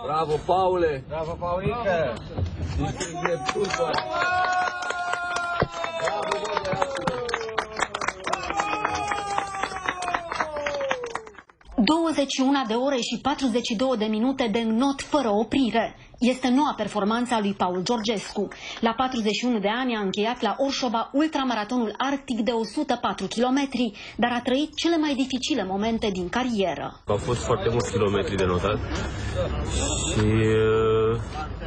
Bravo, Paule! Bravo, Paulică! Bravo, 21 de ore și 42 de minute de înnot fără oprire. Este noua performanță a lui Paul Georgescu. La 41 de ani a încheiat la Orșova ultramaratonul arctic de 104 km, dar a trăit cele mai dificile momente din carieră. Au fost foarte mulți kilometri de notat și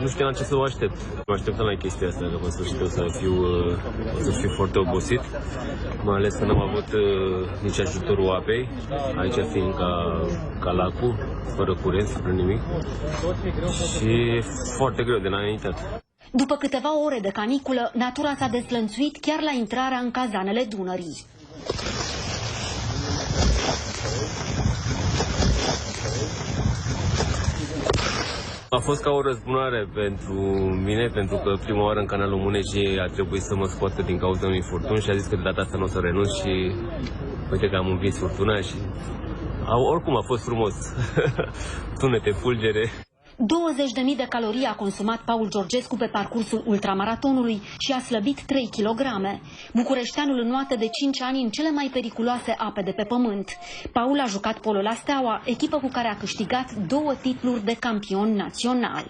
nu știam ce să o aștept. Mă așteptam la chestia asta, că în sfârșit o să fiu foarte obosit, mai ales că n-am avut nici ajutorul apei, aici fiind ca lacul, fără curent, fără nimic. Și foarte greu de înaintat. După câteva ore de caniculă, natura s-a dezlănțuit chiar la intrarea în cazanele Dunării. A fost ca o răzbunare pentru mine, pentru că prima oară în canalul Mânecii a trebuit să mă scoată din cauza unui furtun și a zis că de data asta nu o să renunț și uite că am învins furtuna și oricum a fost frumos. Tunete, fulgere. 20.000 de calorii a consumat Paul Georgescu pe parcursul ultramaratonului și a slăbit 3 kg. Bucureșteanul înnoată de 5 ani în cele mai periculoase ape de pe pământ. Paul a jucat polo la Steaua, echipă cu care a câștigat 2 titluri de campion național.